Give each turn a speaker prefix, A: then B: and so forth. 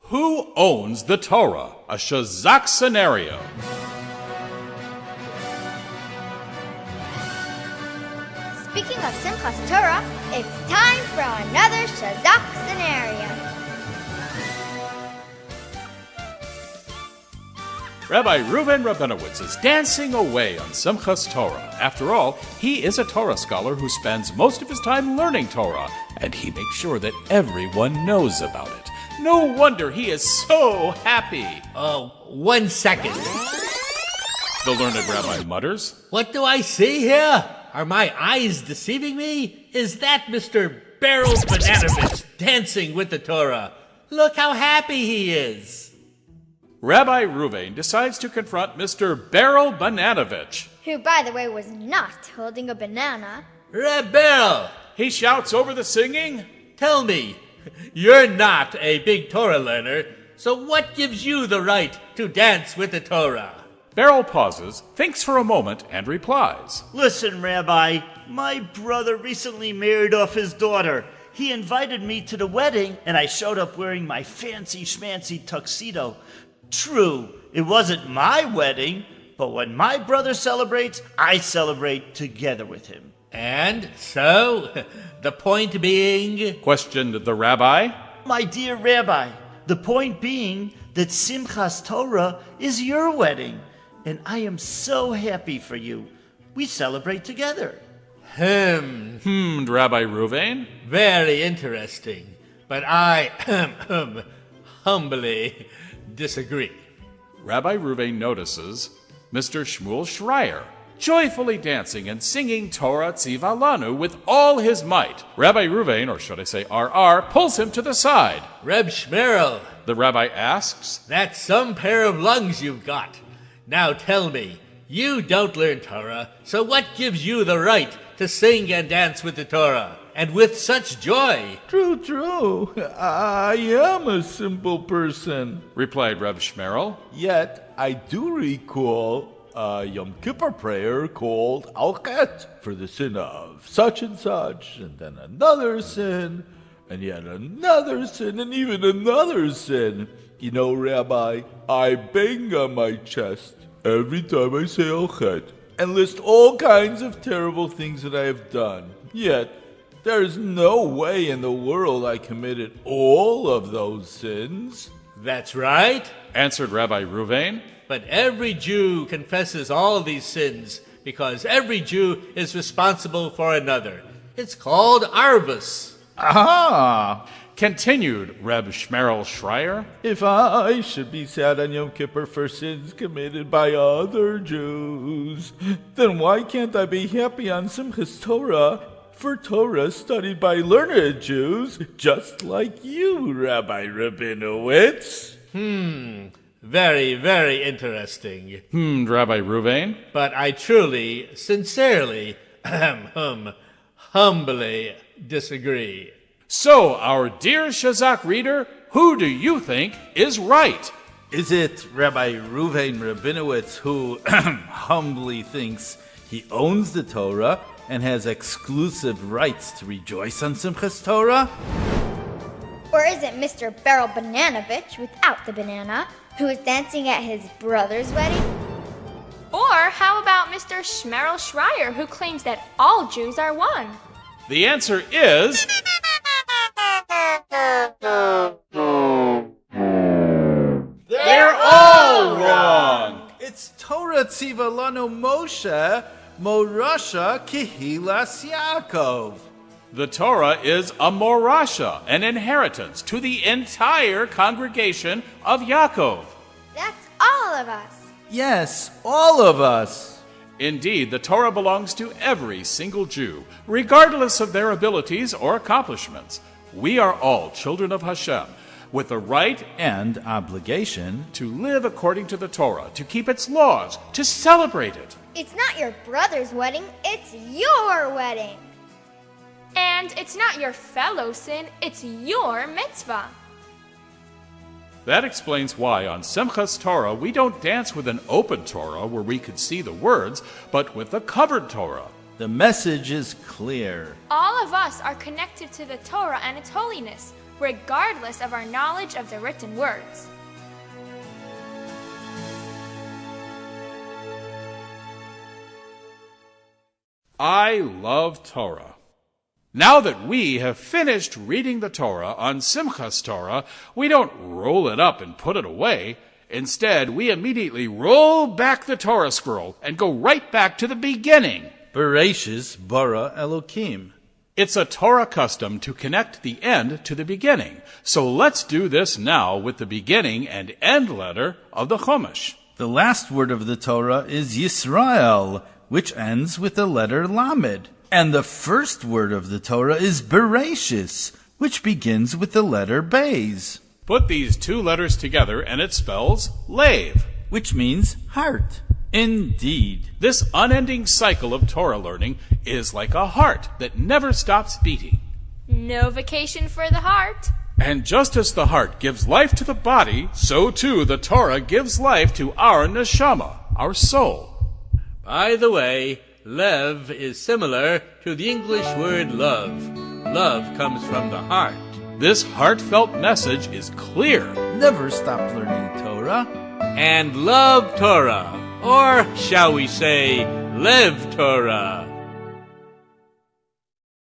A: Who owns the Torah? A Shazak scenario.
B: Speaking of Simchas Torah, it's time for another Shazak scenario.
A: Rabbi Reuven Rabinowitz is dancing away on Simchas Torah. After all, he is a Torah scholar who spends most of his time learning Torah, and he makes sure that everyone knows about it. No wonder he is so happy.
C: 1 second.
A: The learned rabbi mutters.
C: What do I see here? Are my eyes deceiving me? Is that Mr. Beryl Bananovich dancing with the Torah? Look how happy he is.
A: Rabbi Reuven decides to confront Mr. Beryl Bananovich,
B: who, by the way, was not holding a banana.
C: Beryl!
A: He shouts over the singing.
C: Tell me, you're not a big Torah learner, so what gives you the right to dance with the Torah?
A: Beryl pauses, thinks for a moment, and replies.
D: Listen, Rabbi, my brother recently married off his daughter. He invited me to the wedding, and I showed up wearing my fancy schmancy tuxedo. True, it wasn't my wedding, but when my brother celebrates, I celebrate together with him.
C: And so, the point being?
A: Questioned the rabbi.
D: My dear Rabbi, the point being that Simchas Torah is your wedding, and I am so happy for you. We celebrate together.
A: Hummed Rabbi Reuven.
C: Very interesting, but I humbly disagree.
A: Rabbi Reuven notices Mr. Shmuel Schreier joyfully dancing and singing Torah Tziva Lanu with all his might. Rabbi Reuven, or should I say RR, pulls him to the side.
C: Reb Shmerel,
A: the rabbi asks,
C: that's some pair of lungs you've got. Now tell me, you don't learn Torah, so what gives you the right to sing and dance with the Torah, and with such joy?
E: True. I am a simple person,
A: replied Reb Shmerel.
E: Yet I do recall a Yom Kippur prayer called Al-Chet for the sin of such and such, and then another sin, and yet another sin, and even another sin. You know, Rabbi, I bang on my chest every time I say Al-Chet and list all kinds of terrible things that I have done. Yet, there is no way in the world I committed all of those sins.
C: That's right,
A: answered Rabbi Reuven.
C: But every Jew confesses all these sins because every Jew is responsible for another. It's called Arvus.
E: Aha!
A: Continued Reb Shmerel Schreier.
E: If I should be sad on Yom Kippur for sins committed by other Jews, then why can't I be happy on Simchas Torah for Torah studied by learned Jews, just like you, Rabbi Rabinowitz?
C: Very, very interesting.
A: Rabbi Reuven.
C: But I truly, sincerely, humbly disagree.
A: So, our dear Shazak reader, who do you think is right?
E: Is it Rabbi Reuven Rabinowitz who humbly thinks he owns the Torah and has exclusive rights to rejoice on Simchas Torah?
B: Or is it Mr. Beryl Bananovich without the banana, who is dancing at his brother's wedding?
F: Or how about Mr. Shmerel Schreier, who claims that all Jews are one?
A: The answer is... They're all wrong!
E: It's Torah Tziva Lanu Moshe Morasha Kehilas Yaakov.
A: The Torah is a morasha, an inheritance to the entire congregation of Yaakov.
B: That's all of us.
E: Yes, all of us.
A: Indeed, the Torah belongs to every single Jew, regardless of their abilities or accomplishments. We are all children of Hashem, with the right
E: and obligation
A: to live according to the Torah, to keep its laws, to celebrate it.
B: It's not your brother's wedding, it's your wedding.
F: And it's not your fellow sin, it's your mitzvah.
A: That explains why on Simchas Torah we don't dance with an open Torah where we could see the words, but with a covered Torah.
E: The message is clear.
F: All of us are connected to the Torah and its holiness. regardless of our knowledge of the written words.
A: I love Torah. Now that we have finished reading the Torah on Simchas Torah, we don't roll it up and put it away. Instead, we immediately roll back the Torah scroll and go right back to the beginning.
G: Bereshis bara Elokim.
A: It's a Torah custom to connect the end to the beginning. So let's do this now with the beginning and end letter of the Chumash.
G: The last word of the Torah is Yisrael, which ends with the letter Lamed. And the first word of the Torah is Bereshis, which begins with the letter Beis.
A: Put these two letters together and it spells Lev,
G: which means heart. Indeed.
A: This unending cycle of Torah learning is like a heart that never stops beating.
F: No vacation for the heart.
A: And just as the heart gives life to the body, so too the Torah gives life to our neshama, our soul.
C: By the way, Lev is similar to the English word love. Love comes from the heart.
A: This heartfelt message is clear.
G: Never stop learning Torah.
C: And love Torah, or shall we say, live Torah.